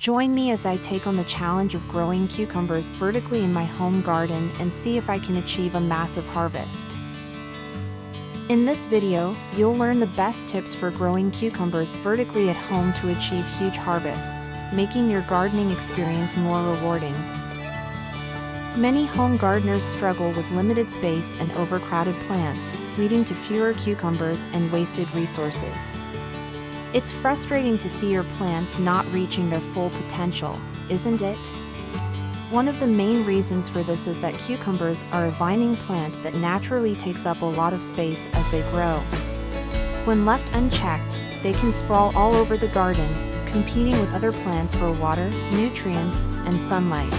Join me as I take on the challenge of growing cucumbers vertically in my home garden and see if I can achieve a massive harvest. In this video, you'll learn the best tips for growing cucumbers vertically at home to achieve huge harvests, making your gardening experience more rewarding. Many home gardeners struggle with limited space and overcrowded plants, leading to fewer cucumbers and wasted resources. It's frustrating to see your plants not reaching their full potential, isn't it? One of the main reasons for this is that cucumbers are a vining plant that naturally takes up a lot of space as they grow. When left unchecked, they can sprawl all over the garden, competing with other plants for water, nutrients, and sunlight.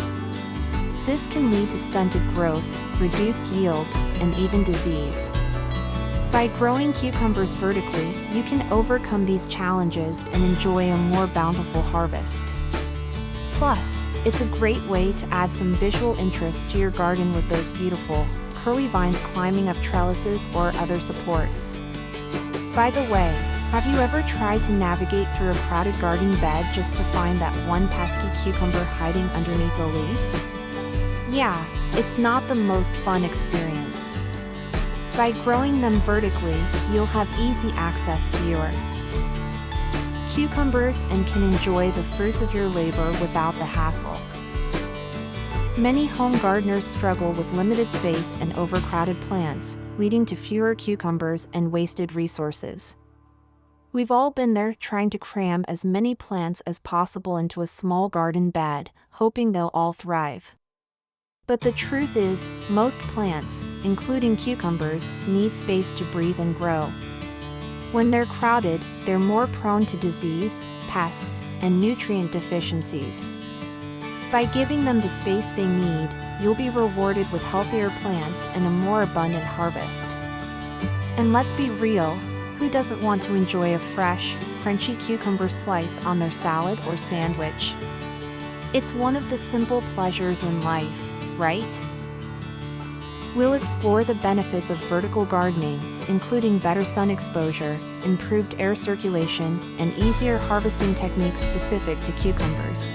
This can lead to stunted growth, reduced yields, and even disease. By growing cucumbers vertically, you can overcome these challenges and enjoy a more bountiful harvest. Plus, it's a great way to add some visual interest to your garden with those beautiful, curly vines climbing up trellises or other supports. By the way, have you ever tried to navigate through a crowded garden bed just to find that one pesky cucumber hiding underneath a leaf? Yeah, it's not the most fun experience. By growing them vertically, you'll have easy access to your cucumbers and can enjoy the fruits of your labor without the hassle. Many home gardeners struggle with limited space and overcrowded plants, leading to fewer cucumbers and wasted resources. We've all been there, trying to cram as many plants as possible into a small garden bed, hoping they'll all thrive. But the truth is, most plants, including cucumbers, need space to breathe and grow. When they're crowded, they're more prone to disease, pests, and nutrient deficiencies. By giving them the space they need, you'll be rewarded with healthier plants and a more abundant harvest. And let's be real, who doesn't want to enjoy a fresh, crunchy cucumber slice on their salad or sandwich? It's one of the simple pleasures in life, right? We'll explore the benefits of vertical gardening, including better sun exposure, improved air circulation, and easier harvesting techniques specific to cucumbers.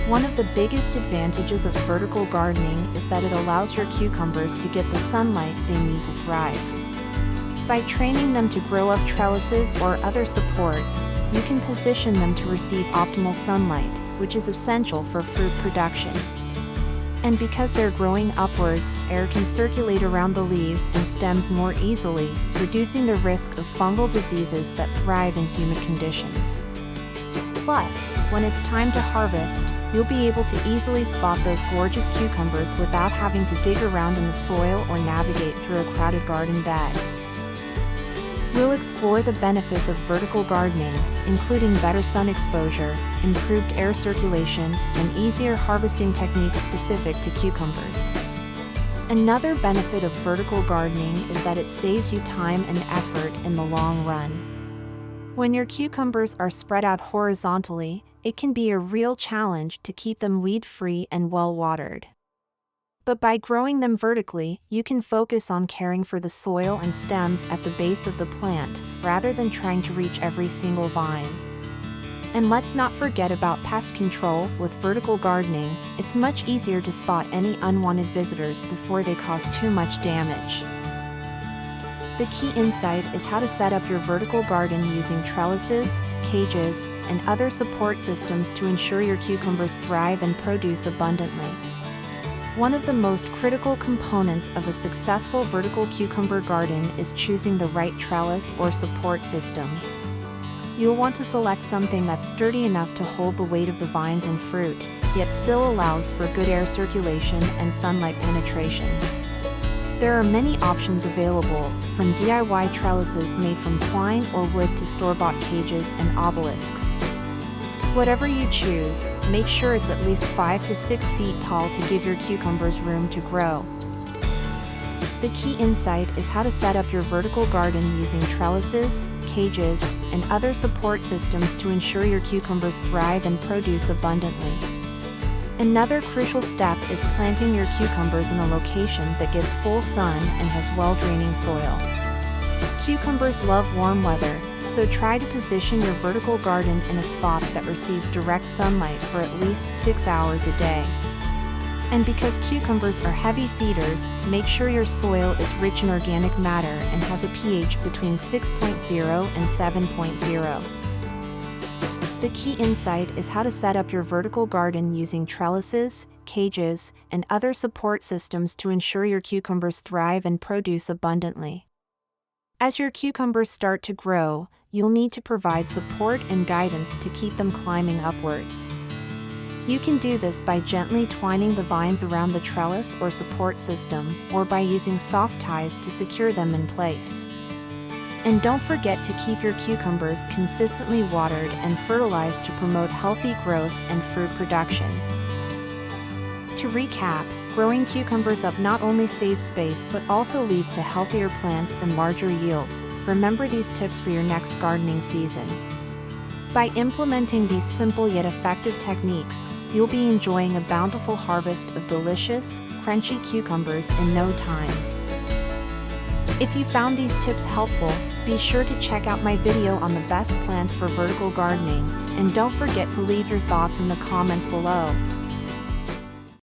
One of the biggest advantages of vertical gardening is that it allows your cucumbers to get the sunlight they need to thrive. By training them to grow up trellises or other supports, you can position them to receive optimal sunlight, which is essential for fruit production. And because they're growing upwards, air can circulate around the leaves and stems more easily, reducing the risk of fungal diseases that thrive in humid conditions. Plus, when it's time to harvest, you'll be able to easily spot those gorgeous cucumbers without having to dig around in the soil or navigate through a crowded garden bed. We'll explore the benefits of vertical gardening, including better sun exposure, improved air circulation, and easier harvesting techniques specific to cucumbers. Another benefit of vertical gardening is that it saves you time and effort in the long run. When your cucumbers are spread out horizontally, it can be a real challenge to keep them weed-free and well-watered. But by growing them vertically, you can focus on caring for the soil and stems at the base of the plant, rather than trying to reach every single vine. And let's not forget about pest control. With vertical gardening, it's much easier to spot any unwanted visitors before they cause too much damage. The key insight is how to set up your vertical garden using trellises, cages, and other support systems to ensure your cucumbers thrive and produce abundantly. One of the most critical components of a successful vertical cucumber garden is choosing the right trellis or support system. You'll want to select something that's sturdy enough to hold the weight of the vines and fruit, yet still allows for good air circulation and sunlight penetration. There are many options available, from DIY trellises made from twine or wood to store-bought cages and obelisks. Whatever you choose, make sure it's at least 5 to 6 feet tall to give your cucumbers room to grow. The key insight is how to set up your vertical garden using trellises, cages, and other support systems to ensure your cucumbers thrive and produce abundantly. Another crucial step is planting your cucumbers in a location that gets full sun and has well-draining soil. Cucumbers love warm weather, so try to position your vertical garden in a spot that receives direct sunlight for at least 6 hours a day. And because cucumbers are heavy feeders, make sure your soil is rich in organic matter and has a pH between 6.0 and 7.0. The key insight is how to set up your vertical garden using trellises, cages, and other support systems to ensure your cucumbers thrive and produce abundantly. As your cucumbers start to grow, you'll need to provide support and guidance to keep them climbing upwards. You can do this by gently twining the vines around the trellis or support system, or by using soft ties to secure them in place. And don't forget to keep your cucumbers consistently watered and fertilized to promote healthy growth and fruit production. To recap, growing cucumbers up not only saves space but also leads to healthier plants and larger yields. Remember these tips for your next gardening season. By implementing these simple yet effective techniques, you'll be enjoying a bountiful harvest of delicious, crunchy cucumbers in no time. If you found these tips helpful, be sure to check out my video on the best plants for vertical gardening, and don't forget to leave your thoughts in the comments below.